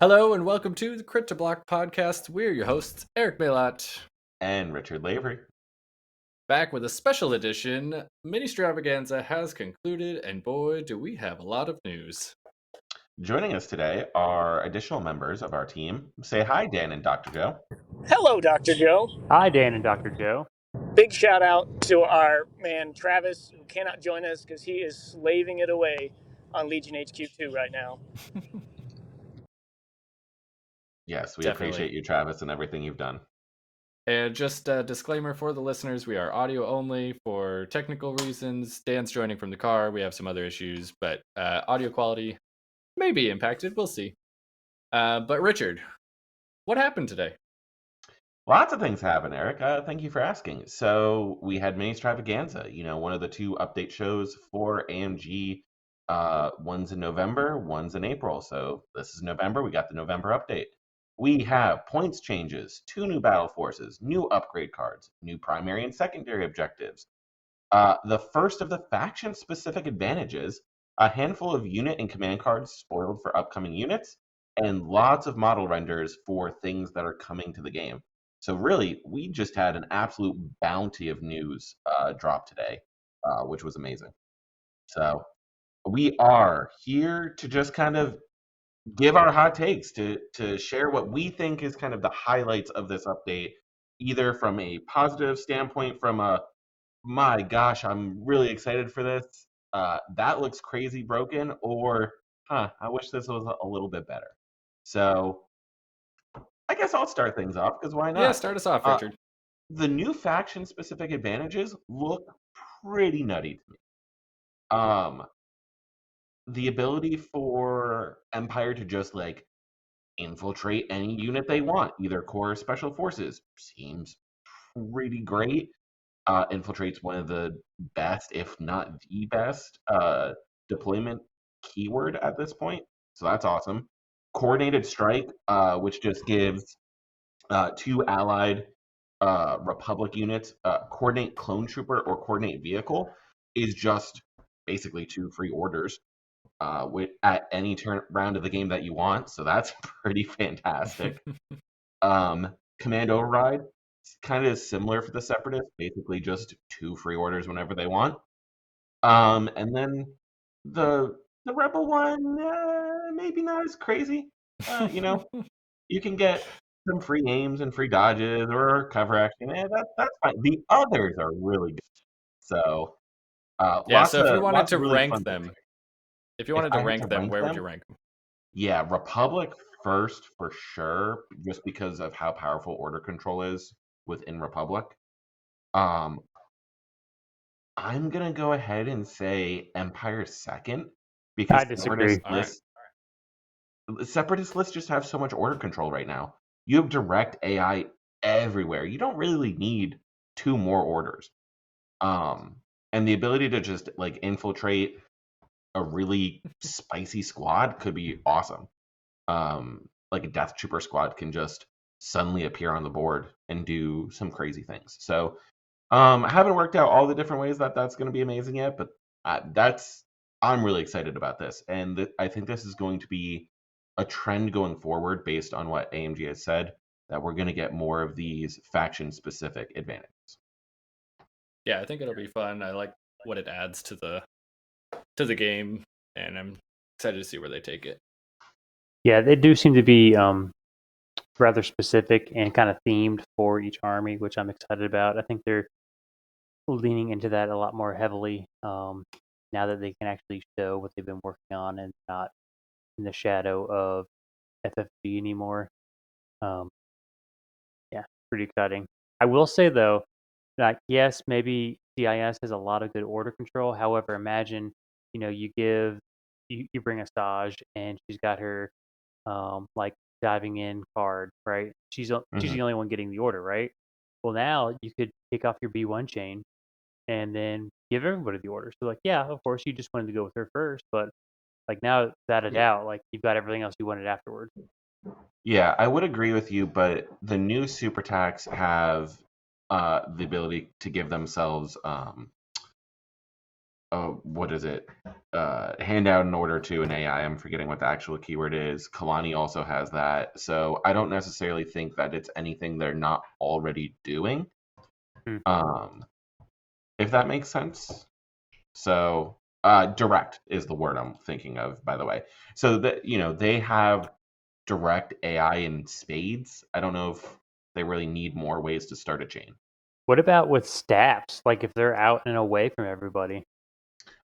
Hello and welcome to the Crit to Block podcast. We're your hosts, Eric Baylott, and Richard Lavery. back with a special edition. Ministravaganza has concluded, and boy, do we have a lot of news. Joining us today are additional members of our team. Say hi, Dan and Dr. Joe. Hello, Dr. Joe. Hi, Dan and Dr. Joe. Big shout out to our man Travis, who cannot join us because he is slaving it away on Legion HQ2 right now. Yes, we Definitely. appreciate you, Travis, and everything you've done. And just a disclaimer for the listeners, we are audio only for technical reasons. Dan's joining from the car. We have some other issues, but audio quality may be impacted. We'll see. But Richard, what happened today? Lots of things happen, Eric. Thank you for asking. So we had Ministravaganza, one of the two update shows for AMG. One's in November, one's in April. So this is November. We got the November update. We have points changes, 2 new battle forces, new upgrade cards, new primary and secondary objectives. The first of the faction-specific advantages, a handful of unit and command cards spoiled for upcoming units, and lots of model renders for things that are coming to the game. So really, we just had an absolute bounty of news drop today, which was amazing. So we are here to just kind of give our hot takes, to share what we think is kind of the highlights of this update, either from a positive standpoint, from a, my gosh, I'm really excited for this, that looks crazy broken, or, I wish this was a little bit better. So I guess I'll start things off, because why not? Yeah, start us off, Richard. The new faction-specific advantages look pretty nutty to me. The ability for Empire to just, infiltrate any unit they want, either core or special forces, seems pretty great. Infiltrate's one of the best, if not the best, deployment keyword at this point, so that's awesome. Coordinated Strike, which just gives 2 allied Republic units, Coordinate Clone Trooper or Coordinate Vehicle, is just basically 2 free orders at any round of the game that you want, so that's pretty fantastic. Command Override, kind of similar for the Separatists, basically just 2 free orders whenever they want. And then the Rebel one, maybe not as crazy. You can get some free aims and free dodges or cover action. That's fine. The others are really good. So So if you wanted to rank them, where would you rank them? Yeah, Republic first for sure, just because of how powerful order control is within Republic. I'm gonna go ahead and say Empire second, because I disagree. Separatist lists just have so much order control right now. You have direct AI everywhere. You don't really need 2 more orders. And the ability to just infiltrate a really spicy squad could be awesome. Like a Death Trooper squad can just suddenly appear on the board and do some crazy things. So I haven't worked out all the different ways that that's going to be amazing yet, but I'm really excited about this, and I think this is going to be a trend going forward based on what AMG has said, that we're going to get more of these faction-specific advantages. Yeah, I think it'll be fun. I like what it adds to the game, and I'm excited to see where they take it. Yeah, they do seem to be rather specific and kind of themed for each army, which I'm excited about. I think they're leaning into that a lot more heavily now that they can actually show what they've been working on and not in the shadow of FFG anymore. Pretty exciting. I will say though, yes, maybe CIS has a lot of good order control. However, imagine you bring a Saj and she's got her diving in card, right? She's the only one getting the order, right? Well, now you could kick off your B1 chain and then give everybody the order. So yeah, of course you just wanted to go with her first, but now without a doubt, you've got everything else you wanted afterward. Yeah, I would agree with you, but the new super tax have the ability to give themselves what is it? Hand out an order to an AI. I'm forgetting what the actual keyword is. Kalani also has that. So I don't necessarily think that it's anything they're not already doing. Hmm. If that makes sense. So direct is the word I'm thinking of, by the way. So that they have direct AI in spades. I don't know if they really need more ways to start a chain. What about with stabs? Like if they're out and away from everybody?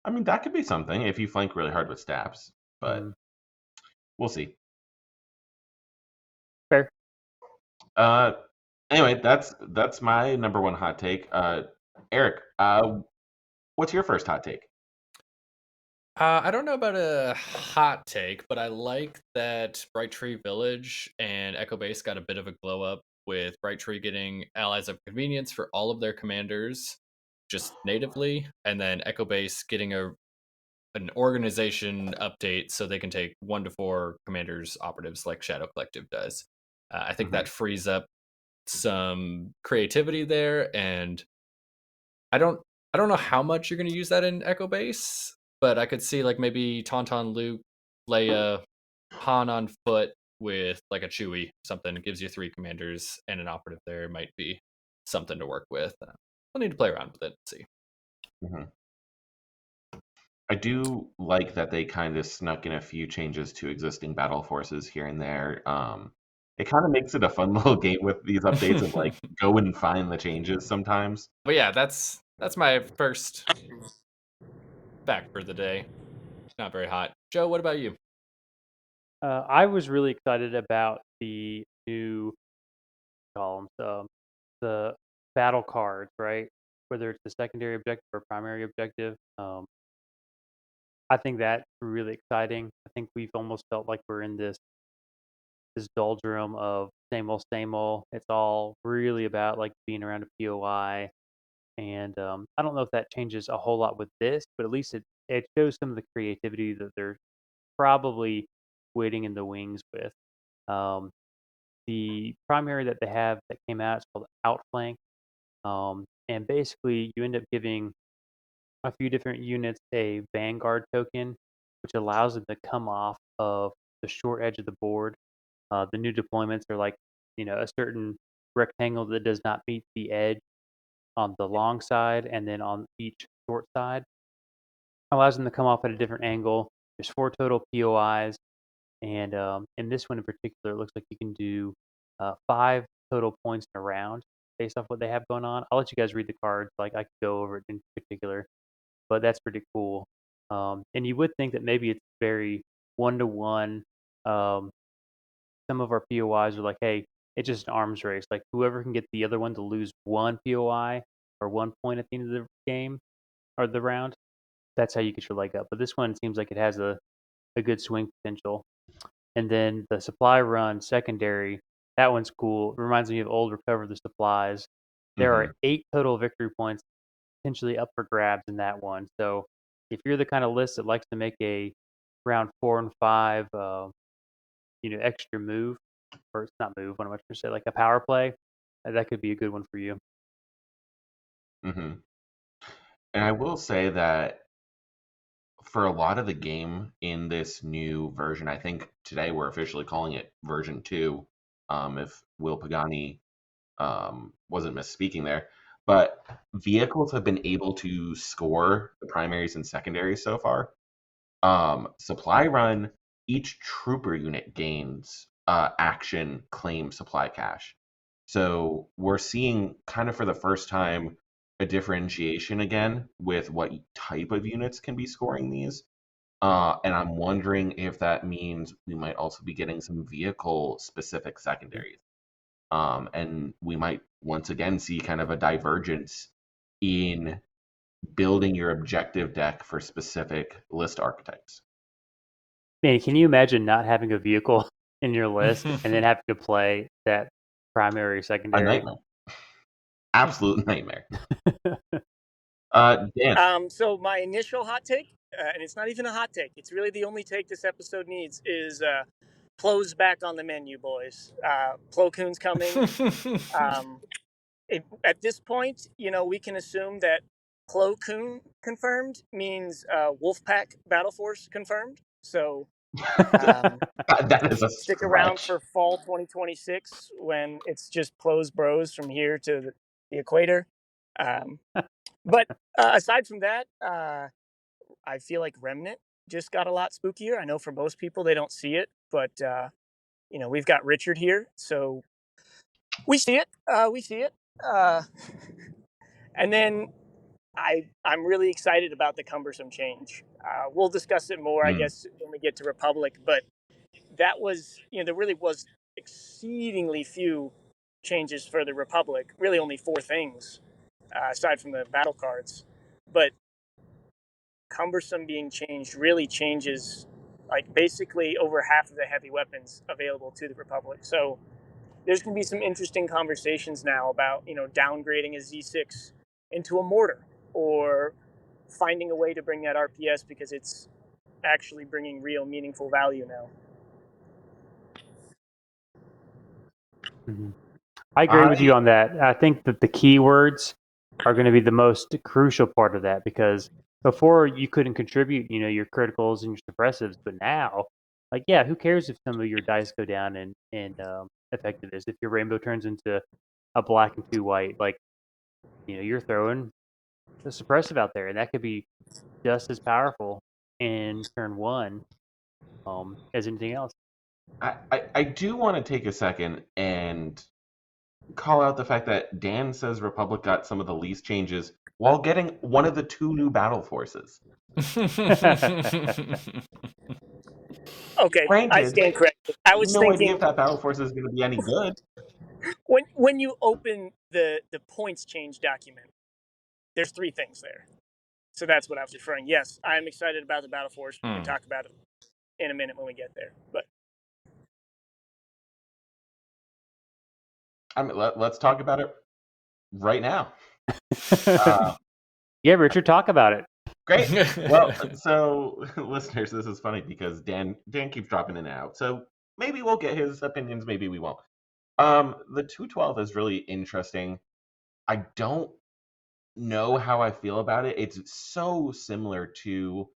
I mean, that could be something if you flank really hard with stabs, but Mm, we'll see. fair. Anyway, that's my number one hot take. Eric, what's your first hot take? I don't know about a hot take, but I like that Bright Tree Village and Echo Base got a bit of a glow up with Bright Tree getting allies of convenience for all of their commanders just natively, and then Echo Base getting an organization update so they can take 1 to 4 commanders operatives like Shadow Collective does. I think Mhm. that frees up some creativity there, and I don't I don't know how much you're going to use that in Echo Base, but I could see like maybe Tauntaun, Luke, Leia, Han on foot with like a Chewie, something that gives you 3 commanders and an operative there might be something to work with. We'll need to play around with it and see. Mhm. I do like that they kind of snuck in a few changes to existing battle forces here and there. It kind of makes it a fun little game with these updates of like go and find the changes sometimes. But yeah, that's my first fact for the day. Not very hot. Joe, what about you? I was really excited about the new columns, the battle cards, right? Whether it's the secondary objective or primary objective. I think that's really exciting. I think we've almost felt like we're in this doldrum of same old, same old. It's all really about like being around a POI, and I don't know if that changes a whole lot with this, but at least it shows some of the creativity that they're probably waiting in the wings with. Um, the primary that they have that came out is called Outflank, and basically you end up giving a few different units a Vanguard token, which allows them to come off of the short edge of the board. The new deployments are like, a certain rectangle that does not meet the edge on the long side and then on each short side. Allows them to come off at a different angle. There's 4 total POIs, and in this one in particular, it looks like you can do 5 total points in a round based off what they have going on. I'll let you guys read the cards. Like I could go over it in particular, but that's pretty cool. And you would think that maybe it's very 1-to-1. Um, some of our POIs are like, hey, it's just an arms race. Like whoever can get the other one to lose 1 POI or 1 point at the end of the game or the round, that's how you get your leg up. But this one seems like it has a good swing potential. And then the supply run secondary, that one's cool. It reminds me of old Recover the Supplies. There are Hmm 8 total victory points potentially up for grabs in that one. So if you're the kind of list that likes to make a round 4 and 5, extra move, or it's not move, what am I trying to say, like a power play, that could be a good one for you. hmm And I will say that for a lot of the game in this new version, I think today we're officially calling it version 2, if Will Pagani wasn't misspeaking there. But vehicles have been able to score the primaries and secondaries so far. Supply run, each trooper unit gains action claim supply cache. So we're seeing kind of for the first time a differentiation again with what type of units can be scoring these. And I'm wondering if that means we might also be getting some vehicle specific secondaries. And we might once again see kind of a divergence in building your objective deck for specific list archetypes. Man, can you imagine not having a vehicle in your list and then having to play that primary, A secondary? nightmare. Absolute nightmare. Dan. So my initial hot take, and it's not even a hot take, it's really the only take this episode needs, is Plo's back on the menu, boys. Plo Koon's coming. At this point, we can assume that Plo Koon confirmed means Wolfpack Battle Force confirmed. So That is a stick around stretch. for fall 2026 when it's just Plo's bros from here to the equator. But aside from that, I feel like Remnant just got a lot spookier. I know for most people they don't see it, but we've got Richard here, so we see it. We see it. And then I'm really excited about the cumbersome change. We'll discuss it more, I guess, when we get to Republic. But that was, there really was exceedingly few changes for the Republic. Really, only 4 things, aside from the battle cards. But cumbersome being changed really changes, like basically over half of the heavy weapons available to the Republic. So there's going to be some interesting conversations now about downgrading a Z6 into a mortar, or finding a way to bring that RPS because it's actually bringing real meaningful value now. Mm-hmm. I agree with you on that. I think that the keywords are going to be the most crucial part of that, because before you couldn't contribute, your criticals and your suppressives, but now, like, yeah, who cares if some of your dice go down in effectiveness? If your rainbow turns into a black and 2 white, like, you're throwing the suppressive out there, and that could be just as powerful in turn 1 as anything else. I do want to take a second and call out the fact that Dan says Republic got some of the least changes while getting one of the 2 new battle forces. Okay, Granted, I stand corrected. I was no idea thinking if that battle force is going to be any good. when you open the points change document, there's 3 things there. So that's what I was referring. Yes, I'm excited about the battle force. We can talk about it in a minute when we get there. But I mean, let's talk about it right now. Yeah, Richard, talk about it. Great. Well, so listeners, this is funny because Dan keeps dropping in and out. So maybe we'll get his opinions, maybe we won't. The 212 is really interesting. I don't know how I feel about it. It's so similar to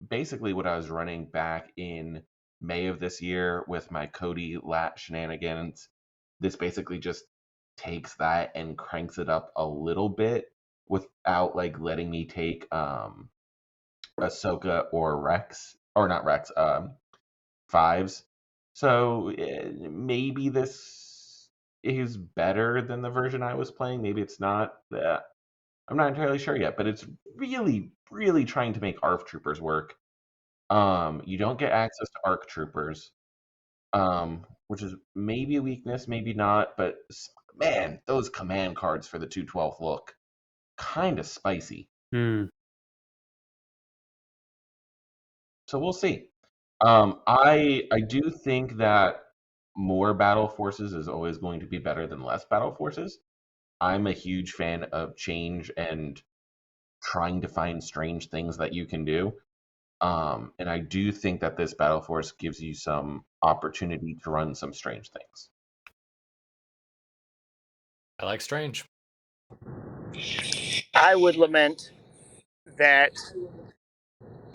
basically what I was running back in May of this year with my Cody lat shenanigans. This basically just takes that and cranks it up a little bit without like letting me take Ahsoka or Rex, or not Rex, 5s. So maybe this is better than the version I was playing. Maybe it's not. I'm not entirely sure yet, but it's really, really trying to make ARF troopers work. You don't get access to ARC troopers, which is maybe a weakness, maybe not. But man, those command cards for the 212 look kind of spicy. So we'll see. I do think that more battle forces is always going to be better than less battle forces. I'm a huge fan of change and trying to find strange things that you can do. And I do think that this battle force gives you some opportunity to run some strange things. I like strange. I would lament that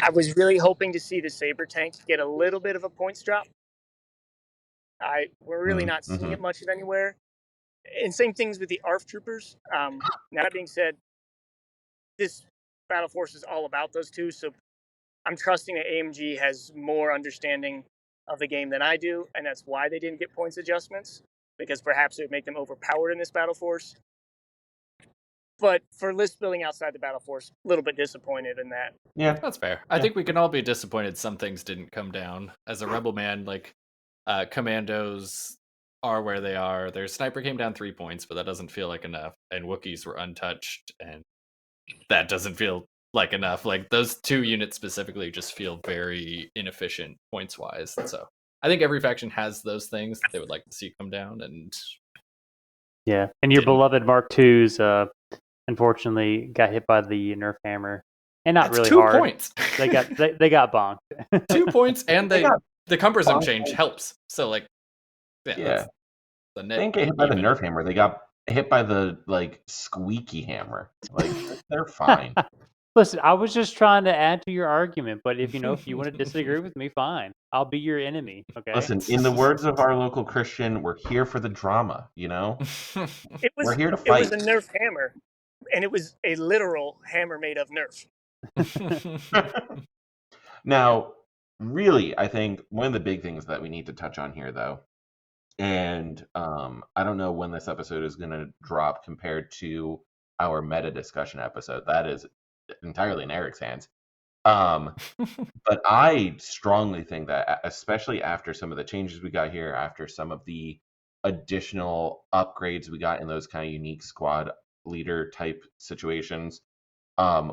I was really hoping to see the Saber tank get a little bit of a points drop. We're really not seeing it much of anywhere. And same things with the ARF troopers. Now, that being said, this battle force is all about those 2, so I'm trusting that AMG has more understanding of the game than I do, and that's why they didn't get points adjustments, because perhaps it would make them overpowered in this battle force. But for list building outside the battle force, a little bit disappointed in that. Yeah, that's fair. I think we can all be disappointed some things didn't come down. As a rebel man, like commandos are where they are. Their sniper came down 3 points, but that doesn't feel like enough. And Wookiees were untouched, and that doesn't feel like enough. Like those 2 units specifically just feel very inefficient points wise. And so I think every faction has those things that they would like to see come down. And yeah, and your beloved Mark IIs unfortunately got hit by the Nerf hammer, and not that's really 2 hard. points. they got bonked. 2 points, and the cumbersome bonked. change helps. So like, yeah. They didn't get hit by the Nerf hammer. They got hit by the like squeaky hammer. Like they're fine. Listen, I was just trying to add to your argument, but if you want to disagree with me, fine. I'll be your enemy, okay? Listen, in the words of our local Christian, we're here for the drama, you know? We're here to It was fight. a Nerf hammer, and it was a literal hammer made of Nerf. Now, really, I think one of the big things that we need to touch on here, though, and I don't know when this episode is going to drop compared to our meta discussion episode. That is entirely in Eric's hands. But I strongly think that, especially after some of the changes we got here, after some of the additional upgrades we got in those kind of unique squad leader type situations,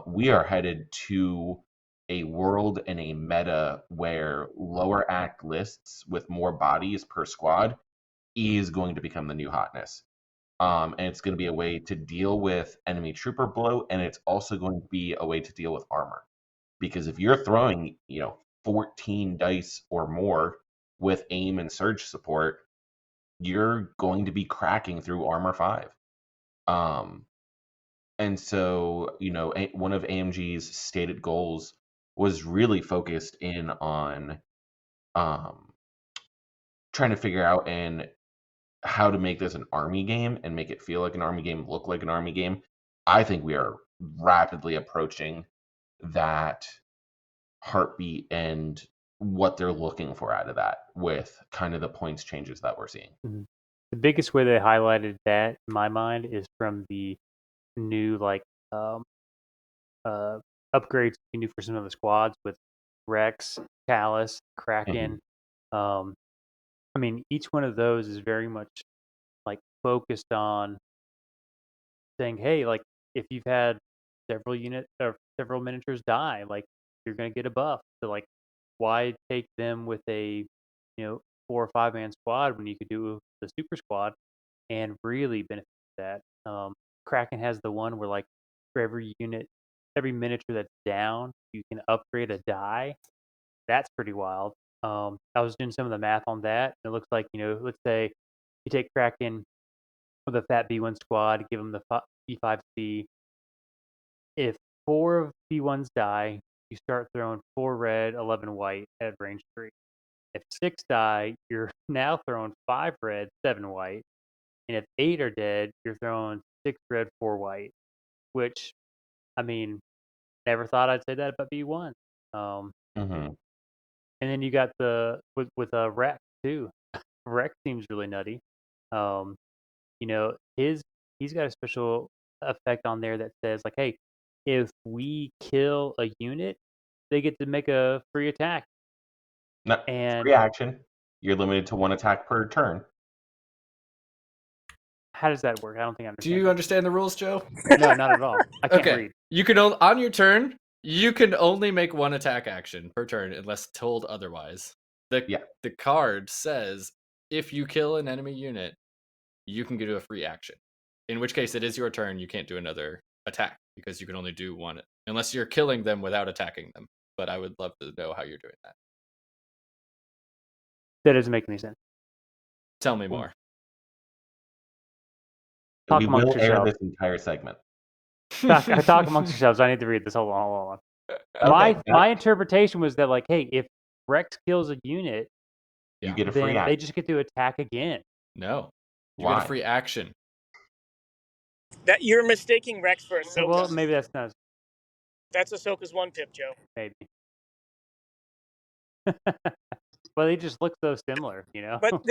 we are headed to a world and a meta where lower act lists with more bodies per squad is going to become the new hotness. And it's going to be a way to deal with enemy trooper bloat, and it's also going to be a way to deal with armor. Because if you're throwing, 14 dice or more with aim and surge support, you're going to be cracking through armor 5. And so, one of AMG's stated goals was really focused in on trying to figure out and how to make this an army game and make it feel like an army game, look like an army game. I think we are rapidly approaching that heartbeat and what they're looking for out of that with kind of the points changes that we're seeing. Mhm. The biggest way they highlighted that in my mind is from the new upgrades you can do for some of the squads with Rex, Callus, Kraken. I mean, each one of those is very much like focused on saying, hey, like if you've had several units or several miniatures die, like you're gonna get a buff. So like, why take them with a 4 or 5 man squad when you could do the super squad and really benefit that? Kraken has the one where like for every miniature that's down, you can upgrade a die. That's pretty wild. I was doing some of the math on that. And it looks like let's say you take Kraken with a fat B1 squad, give them the B5C. If 4 of B1s die, you start throwing 4 red, 11 white at range 3. If 6 die, you're now throwing 5 red, 7 white. And if 8 are dead, you're throwing 6 red, 4 white. Which, I mean, never thought I'd say that about B1. And then you got with Rex too. Rex seems really nutty. He's got a special effect on there that says like, hey, if we kill a unit, they get to make a free attack. No, free action. You're limited to 1 attack per turn. How does that work? I don't think I understand. Do you understand the rules, Joe? No, not at all. I can't read. You can on your turn, you can only make 1 attack action per turn unless told otherwise. The card says if you kill an enemy unit, you can do a free action. In which case, it is your turn. You can't do another attack because you can only do 1 unless you're killing them without attacking them. But I would love to know how you're doing that. That doesn't make any sense. Tell me more. Talk we amongst will air yourselves. this entire segment. Talk amongst yourselves. I need to read this. Hold on. Okay. My interpretation was that like, hey, if Rex kills a unit, you get a free then action. they just get to attack again. No, you Why? get a free action. That you're mistaking Rex for Ahsoka. Well, maybe that's not. That's Ahsoka's 1-pip, Joe. Maybe. Well, they just look so similar, But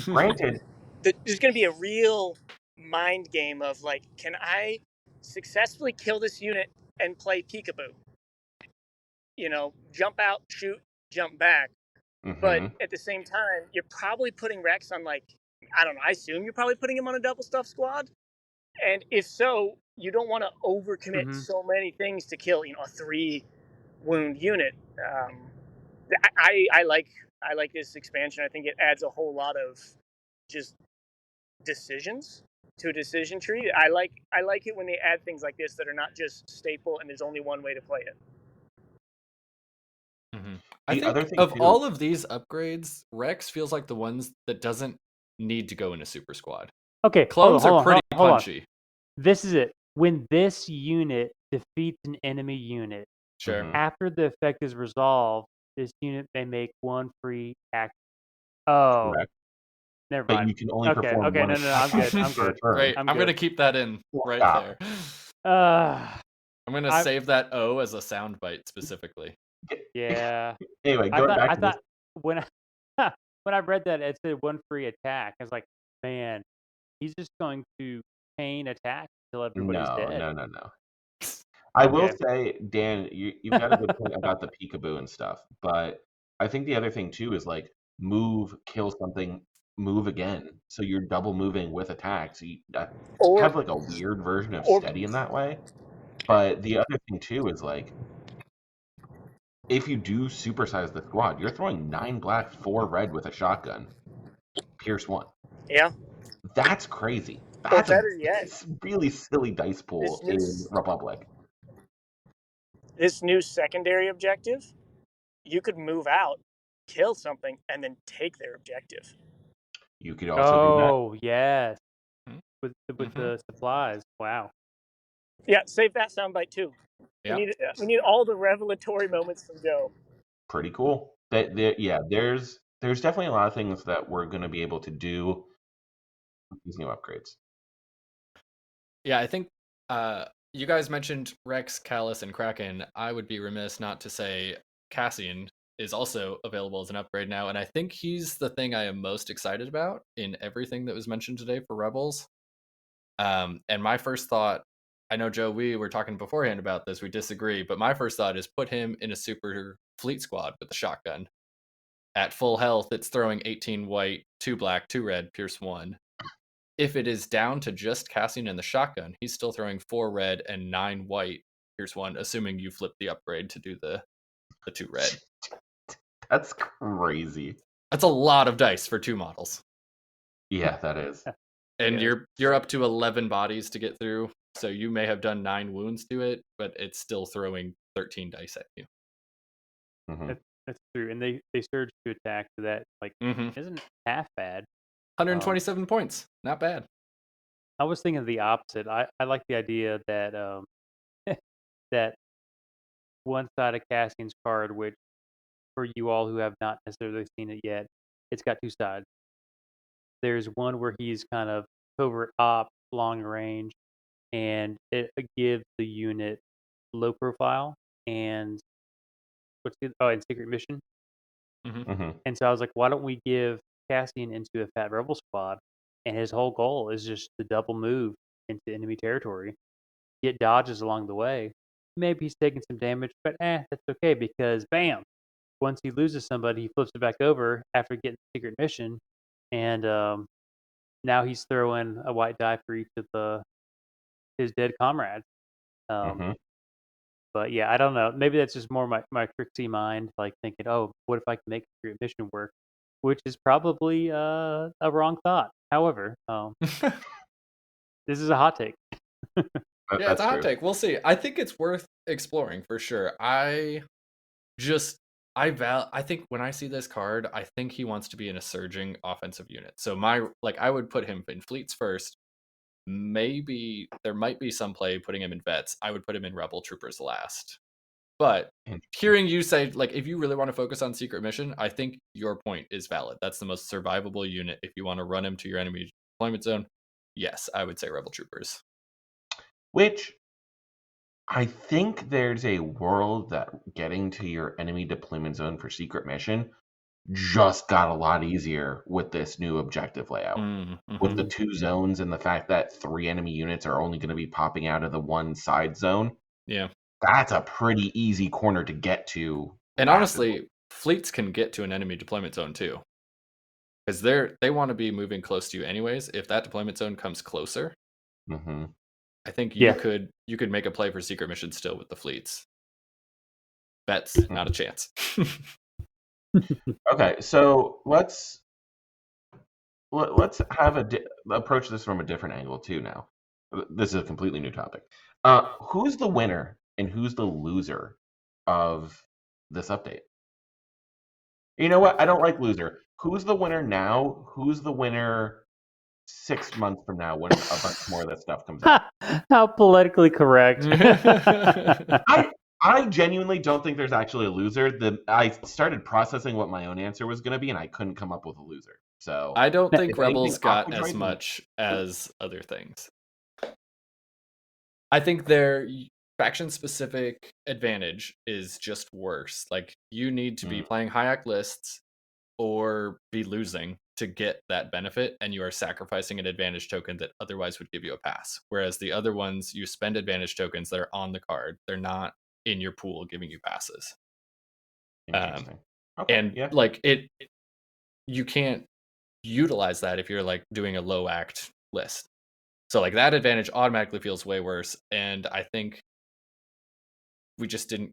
granted, there's going to be a real mind game of like, can I successfully kill this unit and play peekaboo? Jump out, shoot, jump back. But at the same time, you're probably putting Rex on like, I don't know, I assume you're probably putting him on a double stuff squad. And if so, you don't want to overcommit so many things to kill, a 3 wound unit. I like this expansion. I think it adds a whole lot of just decisions to a decision tree. I like it when they add things like this that are not just staple and there's only one way to play it. I think of all of these upgrades, Rex feels like the ones that doesn't need to go in a super squad. Okay, Clones are pretty hold on. punchy. This is it. When this unit defeats an enemy unit, Sure. Mhm. after the effect is resolved, this unit may make one free action. Oh, Correct. never But mind. you can only Okay, perform one no, I'm attack good. I'm per good. turn. Right. I'm I'm gonna good. keep that in right Stop. there. Uh, I'm gonna I save that O as a soundbite specifically. yeah. Anyway, I going thought back to this. when I when I read that it said one free attack, I was like, man, he's just going to chain attack until everybody's No, dead. no, no, no. I will Okay. say, Dan, you've got a good point about the peekaboo and stuff, but I think the other thing too is like move, kill something, move again. So you're double moving with attacks. You Or have like a weird version of or steady in that way. But the other thing too is like if you do supersize the squad, you're throwing 9 black, 4 red with a shotgun. Pierce 1. yeah, That's crazy. or That's a better yet, really silly dice this pool new in Republic. this new secondary objective, you could move out, kill something, and then take their objective. You could also do that. Oh yes, Mhm. with Mhm. the supplies. Wow. Yeah, save that soundbite too. Yeah. We need all the revelatory moments from Joe. Pretty cool. Yeah, there's definitely a lot of things that we're going to be able to do with these new upgrades. Yeah, I think you guys mentioned Rex, Callus, and Kraken. I would be remiss not to say Cassian is also available as an upgrade now, and I think he's the thing I am most excited about in everything that was mentioned today for Rebels. And my first thought, I know Joe, we were talking beforehand about this, we disagree, but my first thought is put him in a super fleet squad with a shotgun. At full health, it's throwing 18 white, 2 black, 2 red, pierce 1. If it is down to just Cassian and the shotgun, he's still throwing 4 red and 9 white, pierce 1, assuming you flip the upgrade to do the 2 red. That's crazy. That's a lot of dice for 2 models. Yeah, that is. And Yes. you're up to 11 bodies to get through, so you may have done 9 wounds to it, but it's still throwing 13 dice at you. Mhm. That's true. And they surge to attack, so that like Mm-hmm. isn't half bad. 127 points, not bad. I was thinking the opposite. I like the idea that that one side of Cassian's card, which for you all who have not necessarily seen it yet, it's got 2 sides. There's one where he's kind of covert op, long range, and it gives the unit low profile and and secret mission. Mm-hmm. Mhm. And so I was like, why don't we give Cassian into a Fat Rebel squad? And his whole goal is just to double move into enemy territory, get dodges along the way. Maybe he's taking some damage, but that's okay because bam, once he loses somebody, he flips it back over after getting the secret mission, and now he's throwing a white die for each of his dead comrades. Mhm. But yeah, I don't know. Maybe that's just more my tricksy mind, like thinking, oh, what if I can make a secret mission work? Which is probably a wrong thought. However, this is a hot take. Yeah, it's That's a hot true. take. We'll see. I think it's worth exploring for sure. I think when I see this card, I think he wants to be in a surging offensive unit. So I would put him in fleets first. Maybe there might be some play putting him in vets. I would put him in rebel troopers last. But hearing you say, like, if you really want to focus on secret mission, I think your point is valid. That's the most survivable unit. If you want to run him to your enemy deployment zone, yes, I would say rebel troopers. Which I think there's a world that getting to your enemy deployment zone for secret mission just got a lot easier with this new objective layout. With the 2 zones and the fact that 3 enemy units are only going to be popping out of the one side zone. Yeah. That's a pretty easy corner to get to. And rapidly. honestly, fleets can get to an enemy deployment zone too. Because they want to be moving close to you anyways. If that deployment zone comes closer, Mhm. I think Yeah. you could make a play for secret mission still with the fleets. Vets, not a chance. Okay, so let's have approach this from a different angle too now. This is a completely new topic. Who's the winner and who's the loser of this update? You know what? I don't like loser. Who's the winner now? Who's the winner 6 months from now when a bunch more of this stuff comes out. How politically correct. I genuinely don't think there's actually a loser. I started processing what my own answer was going to be, and I couldn't come up with a loser. So I don't think if Rebels anything, got as Aquadroid- much as other things. I think their faction-specific advantage is just worse. Like, you need to be playing high-act lists or be losing to get that benefit, and you are sacrificing an advantage token that otherwise would give you a pass. Whereas the other ones, you spend advantage tokens that are on the card. They're not in your pool giving you passes. Interesting. Okay, And yeah. like you can't utilize that if you're like doing a low act list. So like that advantage automatically feels way worse. And I think the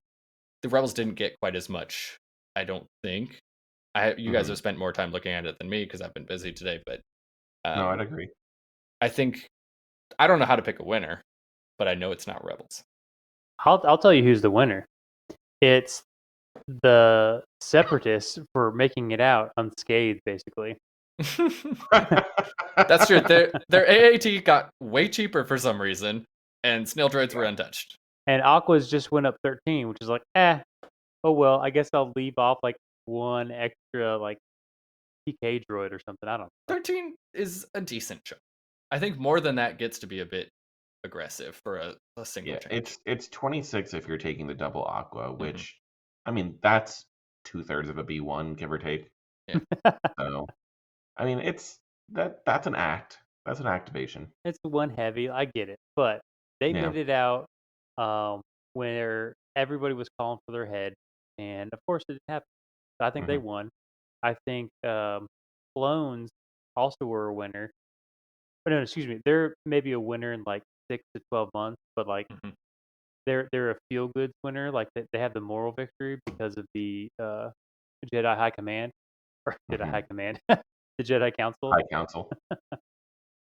Rebels didn't get quite as much, I don't think. You guys have spent more time looking at it than me because I've been busy today, but No, I'd agree. I think I don't know how to pick a winner, but I know it's not Rebels. I'll tell you who's the winner. It's the Separatists for making it out unscathed, basically. That's true. Their AAT got way cheaper for some reason, and snail droids were untouched. And Aqua's just went up 13, which is like, oh well, I guess I'll leave off like one extra like PK droid or something. I don't know. 13 is a decent chunk. I think more than that gets to be a bit aggressive for a single change. It's 26 if you're taking the double Aqua, which I mean that's 2/3 of a B1, give or take. Yeah. So I mean that's an act. That's an activation. It's one heavy. I get it, but they Yeah. made it out where everybody was calling for their head, and of course it didn't happen. So I think they won. I think clones also were a winner. But no, excuse me, they're maybe a winner in like 6 to 12 months, but like they're a feel good winner. Like they have the moral victory because of the Jedi High Command or Jedi High Command, the Jedi Council. High Council.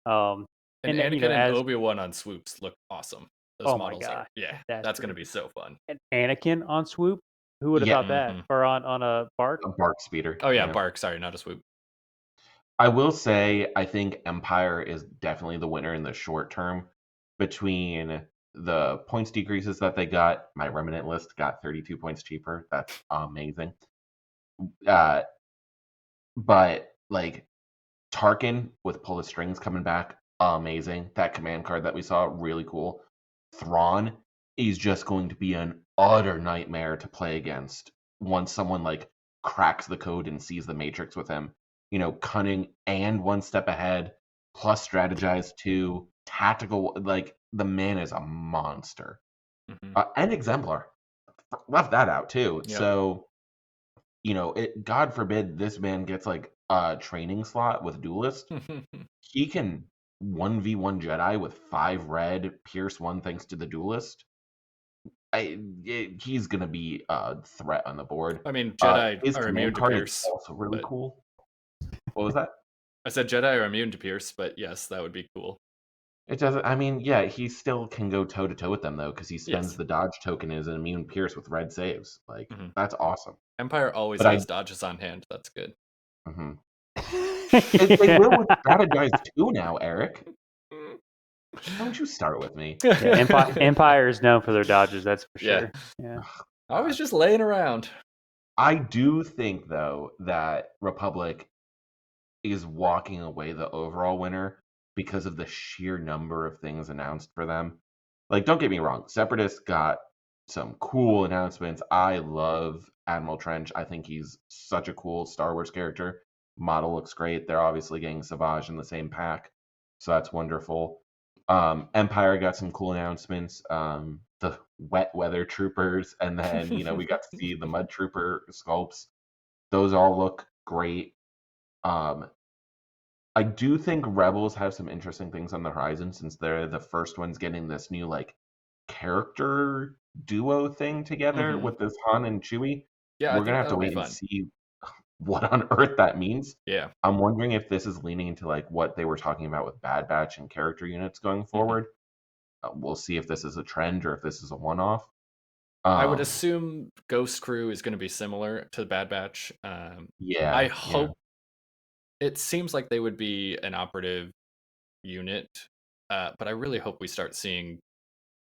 And Anakin and Obi-Wan on swoops look awesome. Those models my god, that's going to be so fun. And Anakin on swoop, who would have thought that? Or on a bark? A bark speeder. Oh yeah, bark. Sorry, not a swoop. I will say I think Empire is definitely the winner in the short term. Between the points decreases that they got, my Remnant list got 32 points cheaper. That's amazing. But like Tarkin with Pull the Strings coming back, amazing. That command card that we saw, really cool. Thrawn is just going to be an utter nightmare to play against once someone like cracks the code and sees the matrix with him. You know, cunning and one step ahead, plus strategize too, tactical. Like the man is a monster, and exemplar. Left that out too. Yep. So, you know, God forbid this man gets like a training slot with Duelist. He can 1v1 Jedi with 5 red, pierce 1 thanks to the Duelist. He's gonna be a threat on the board. I mean, Jedi are immune to pierce. Is also really cool. What was that? I said Jedi are immune to pierce, but yes, that would be cool. It doesn't. I mean, yeah, he still can go toe to toe with them though, because he spends the dodge token as an immune pierce with red saves. Like that's awesome. Empire always has dodges on hand. That's good. They will with strategize too now, Eric. Don't you start with me. Yeah, Empire is known for their dodges, that's for sure. Yeah. Always just laying around. I do think though that Republic is walking away the overall winner because of the sheer number of things announced for them. Like, don't get me wrong, Separatists got some cool announcements. I love Admiral Trench. I think he's such a cool Star Wars character. Model looks great. They're obviously getting Savage in the same pack, so that's wonderful. Empire got some cool announcements. The wet weather troopers, and then we got to see the mud trooper sculpts. Those all look great. I do think Rebels have some interesting things on the horizon since they're the first ones getting this new like character duo thing together with this Han and Chewie. Yeah, we're gonna have to wait and see what on earth that means. Yeah, I'm wondering if this is leaning into like what they were talking about with Bad Batch and character units going forward. We'll see if this is a trend or if this is a one-off. I would assume Ghost Crew is going to be similar to Bad Batch. Yeah, I hope. It seems like they would be an operative unit. But I really hope we start seeing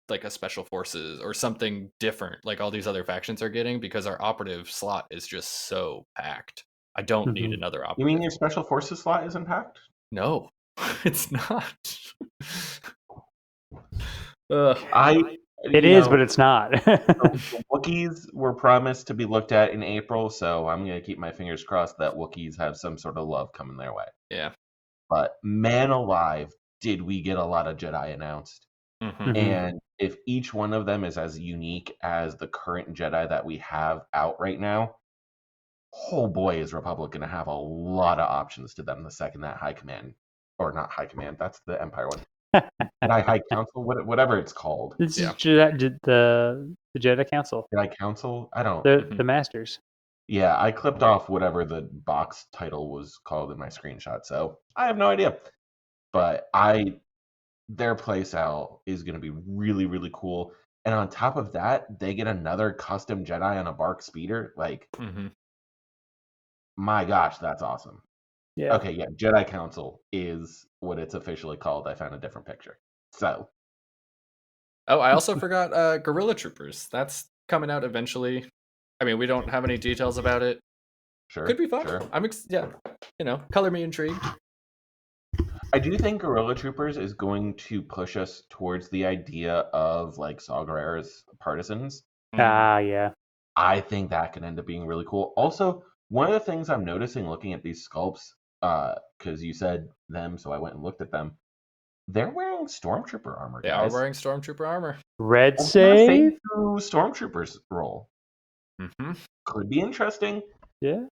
like a special forces or something different, like all these other factions are getting, because our operative slot is just so packed. I don't need another You operative. mean your special forces slot isn't packed? No, it's not. It is, but it's not. The Wookiees were promised to be looked at in April, so I'm going to keep my fingers crossed that Wookiees have some sort of love coming their way. Yeah. But man alive, did we get a lot of Jedi announced. Mm-hmm. And if each one of them is as unique as the current Jedi that we have out right now, oh boy, is Republic going to have a lot of options to them the second that High Command, or not High Command, that's the Empire one. Jedi High Council, whatever it's called. This Yeah. is the Jedi Council. Jedi Council? I don't. The Masters. Yeah, I clipped off whatever the box title was called in my screenshot, so I have no idea. But their playstyle is going to be really, really cool. And on top of that, they get another custom Jedi on a Bark speeder. Like, my gosh, that's awesome. Yeah. Okay, yeah, Jedi Council is what it's officially called. I found a different picture. So. Oh, I also forgot Guerrilla Troopers. That's coming out eventually. I mean, we don't have any details about it. Sure. Could be fun. Sure. Color me intrigued. I do think Guerrilla Troopers is going to push us towards the idea of like Saw Gerrera's partisans. Yeah. I think that could end up being really cool. Also, one of the things I'm noticing looking at these sculpts, because you said them, so I went and looked at them. They're wearing Stormtrooper armor. They are wearing Stormtrooper armor. Red save Stormtroopers role. Could be interesting. Yeah.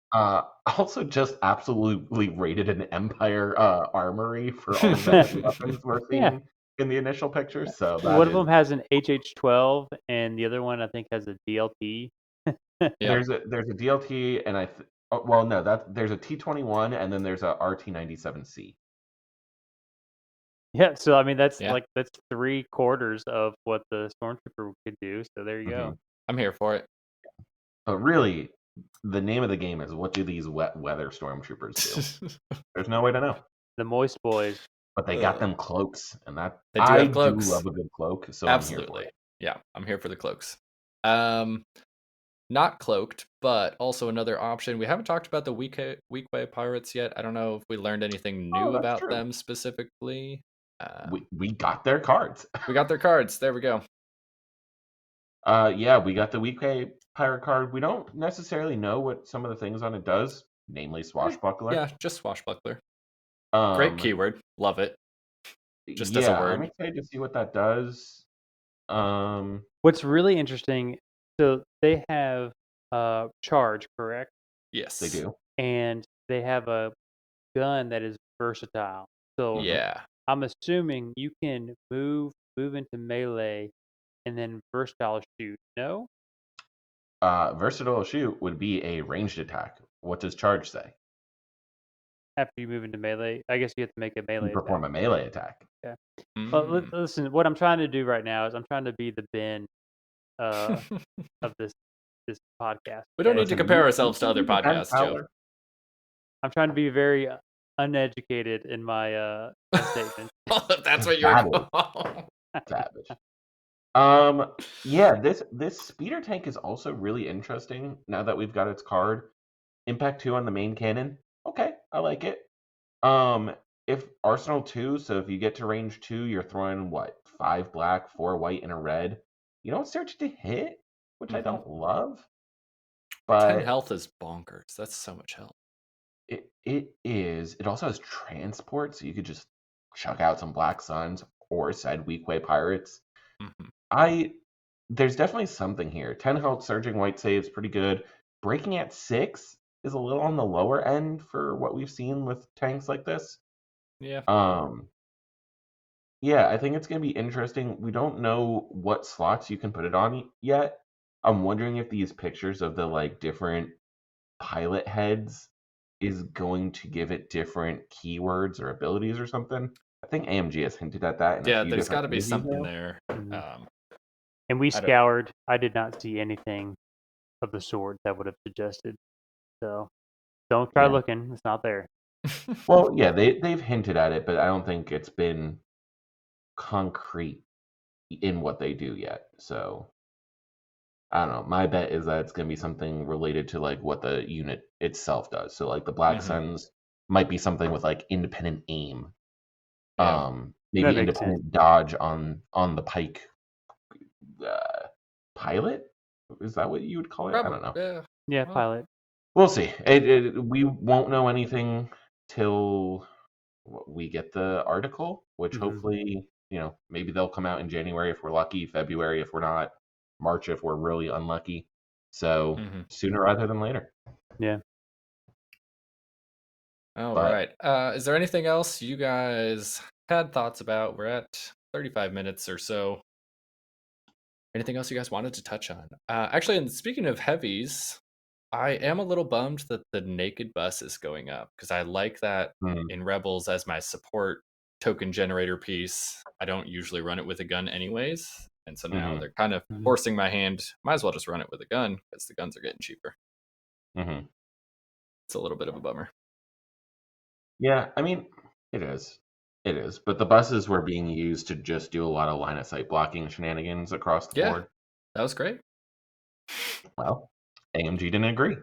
Also, just absolutely rated an Empire armory for all of the weapons we're seeing in the initial picture. So one of them has an HH-12, and the other one I think has a DLT. There's a DLT, and there's a T-21, and then there's a RT-97C. Yeah, so I mean that's 3/4 of what the Stormtrooper could do. So there you go. I'm here for it. But really, the name of the game is what do these wet weather Stormtroopers do? There's no way to know. The Moist Boys. But they got them cloaks, and that they do have cloaks. do love a good cloak. So absolutely, I'm here for it. Yeah, I'm here for the cloaks. Not cloaked, but also another option. We haven't talked about the Weequay pirates yet. I don't know if we learned anything new about them specifically. We got their cards. We got their cards. There we go. Yeah, we got the Weequay pirate card. We don't necessarily know what some of the things on it does, namely swashbuckler. Yeah, just swashbuckler. Great keyword. Love it. Just as a word. I'm excited to see what that does. What's really interesting, so they have charge, correct? Yes. They do. And they have a gun that is versatile. So yeah. I'm assuming you can move into melee and then versatile shoot. No? Versatile shoot would be a ranged attack. What does charge say? After you move into melee, I guess you have to make a melee perform a melee attack. Yeah. Well, listen, what I'm trying to do right now is I'm trying to be the Ben of this podcast. We don't need to compare ourselves to other podcasts, Joe. I'm trying to be very uneducated in my statement. That's what you're savage. Yeah, this speeder tank is also really interesting now that we've got its card. Impact 2 on the main cannon. Okay, I like it. If Arsenal 2, so if you get to range 2, you're throwing 5 black, 4 white, and a red. You don't start to hit, which I don't love. But 10 health is bonkers. That's so much health. It is. It also has transport, so you could just chuck out some Black Suns or said Weequay Pirates. There's definitely something here. 10 health, surging white saves, pretty good. Breaking at 6 is a little on the lower end for what we've seen with tanks like this. Yeah. Yeah, I think it's going to be interesting. We don't know what slots you can put it on yet. I'm wondering if these pictures of the different pilot heads is going to give it different keywords or abilities or something. I think AMG has hinted at that. There's got to be something there. And we scoured. I did not see anything of the sort that would have suggested. So don't try looking. It's not there. Well, yeah, they've hinted at it, but I don't think it's been concrete in what they do yet. So I don't know. My bet is that it's going to be something related to like what the unit itself does. So like the Black Mhm. Suns might be something with like independent aim, Yeah. That maybe makes sense. independent dodge on the Pike uh, pilot. Is that what you would call it? I Probably. don't know. Yeah. Yeah, Well, pilot. We'll see. We won't know anything till we get the article, which Hmm. hopefully, maybe they'll come out in January if we're lucky, February if we're not, March if we're really unlucky. So mhm. sooner rather than later. Yeah. All But right. Is there anything else you guys had thoughts about? We're at 35 minutes or so. Anything else you guys wanted to touch on? Actually, and speaking of heavies, I am a little bummed that the naked bus is going up because I like that mm, in Rebels as my support token generator piece. I don't usually run it with a gun anyways. And so now mhm, they're kind of Hmm. forcing my hand. Might as well just run it with a gun because the guns are getting cheaper. mhm. It's a little bit of a bummer. Yeah, I mean, it is. It is. But the buses were being used to just do a lot of line of sight blocking shenanigans across the Yeah, board. that was great. Well, AMG didn't agree.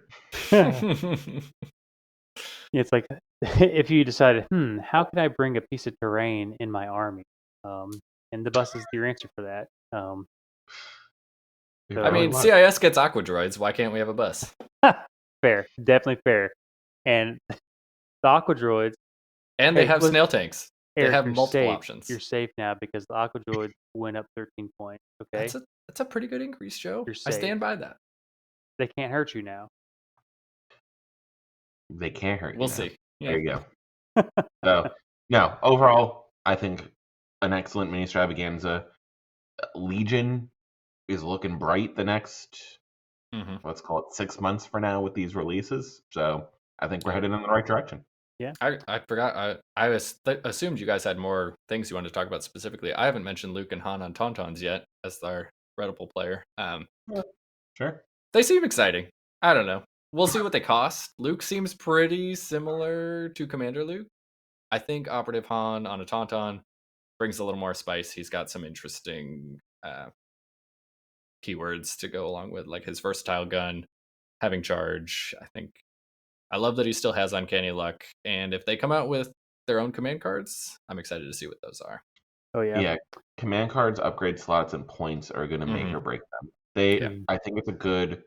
It's like if you decided, how can I bring a piece of terrain in my army? And the bus is your answer for that. It I really mean, So was. CIS gets aqua droids. Why can't we have a bus? fair, definitely fair. And the Aqua Droids, And they hey, have look, snail tanks. They Eric, have multiple options. You're safe now because the Aqua Droids went up 13 points. Okay, That's a pretty good increase, Joe. you're I safe. stand by that. They can't hurt you now. They can't hurt you We'll now. see. Yeah. There you go. So, no, overall, I think an excellent Ministravaganza. Legion is looking bright the next, hmm let's call it 6 months for now with these releases. So I think we're Yep. headed in the right direction. Yeah. I forgot. Assumed you guys had more things you wanted to talk about specifically. I haven't mentioned Luke and Han on Tauntauns yet as our Redible player. Yeah, sure. They seem exciting. I don't know. We'll see what they cost. Luke seems pretty similar to Commander Luke. I think Operative Han on a Tauntaun brings a little more spice. He's got some interesting keywords to go along with, like his versatile gun, having charge. I love that he still has Uncanny Luck. And if they come out with their own command cards, I'm excited to see what those are. Oh yeah. Yeah, command cards, upgrade slots, and points are going to make hmm or break them. Yeah. I think it's a good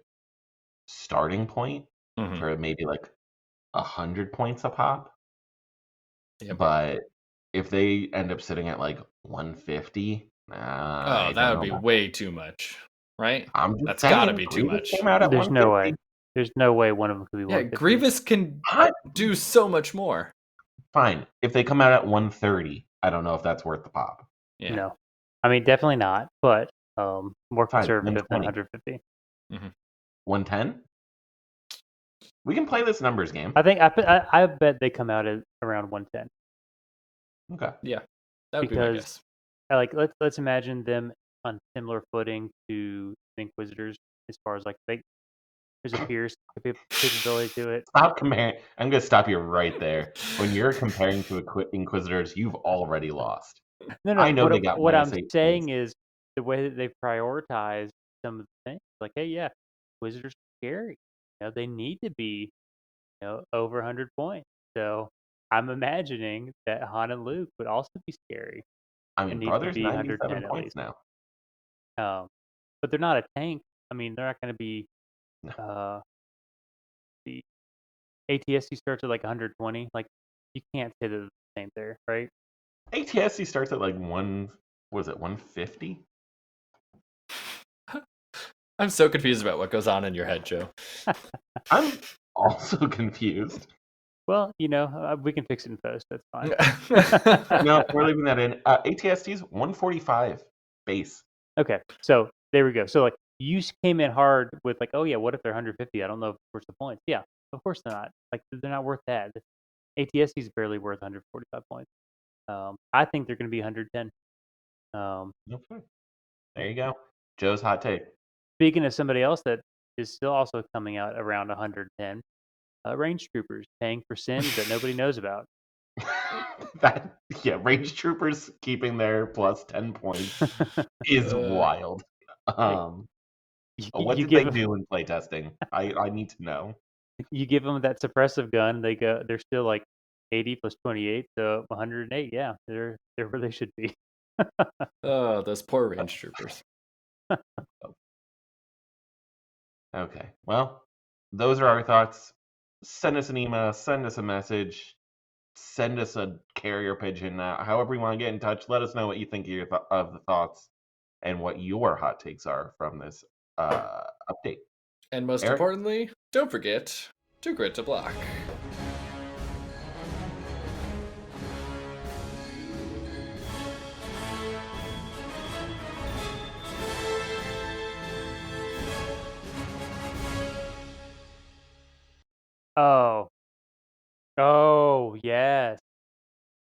starting point hmm for maybe like 100 points a pop. Yep. But if they end up sitting at like 150, Oh, I that don't would know be about that. way too much, right? I'm just That's got to saying, be too Grievous much. came out at There's no way. 150. There's no way one of them could be Yeah, 150. Grievous can Hot. do so much more. Fine. If they come out at 130, I don't know if that's worth the pop. Yeah. No, I mean definitely not. But more Fine. conservative than 120. 150. 110? We can play this numbers game. I bet they come out at around 110 Okay. Yeah. That would be my because guess. like let's imagine them on similar footing to the Inquisitors as far as like there's a Pierce capability to it. Stop comparing. I'm going to stop you right there. When you're comparing to Inquisitors, you've already lost. No. I know they got What I'm -8 points. saying is the way that they prioritize some of the things. Like, hey, yeah, Inquisitors are scary. They need to be over 100 points. So I'm imagining that Han and Luke would also be scary I and mean, need to Brother's be 97 110 at points least. now. But they're not a tank. I mean, they're not going to be. No. The ATSC starts at like 120. Like, you can't say they're the same there, right? ATSC starts at like 150? I'm so confused about what goes on in your head, Joe. I'm also confused. Well, we can fix it in post. That's fine. No, we're leaving that in. ATSC's 145 base. Okay, so there we go. So like you came in hard with like, oh yeah, what if they're 150? I don't know what's the points. Yeah, of course they're not. Like they're not worth that. ATSC is barely worth 145 points. I think they're going to be 110. Okay. There you go. Joe's hot take. Speaking of somebody else that is still also coming out around 110, range troopers paying for sins that nobody knows about. Range troopers keeping their plus 10 points is Uh, wild. Like, What you did they give do in playtesting? I need to know. you give them that suppressive gun, they're still like 80 plus 28, so 108. Yeah, they're where they should be. oh, those poor range troopers. Okay, well, those are our thoughts. Send us an email, send us a message, send us a carrier pigeon. However you want to get in touch, let us know what you think of the thoughts and what your hot takes are from this update. And most Eric? importantly, don't forget to grit to block. Oh. Oh, yes.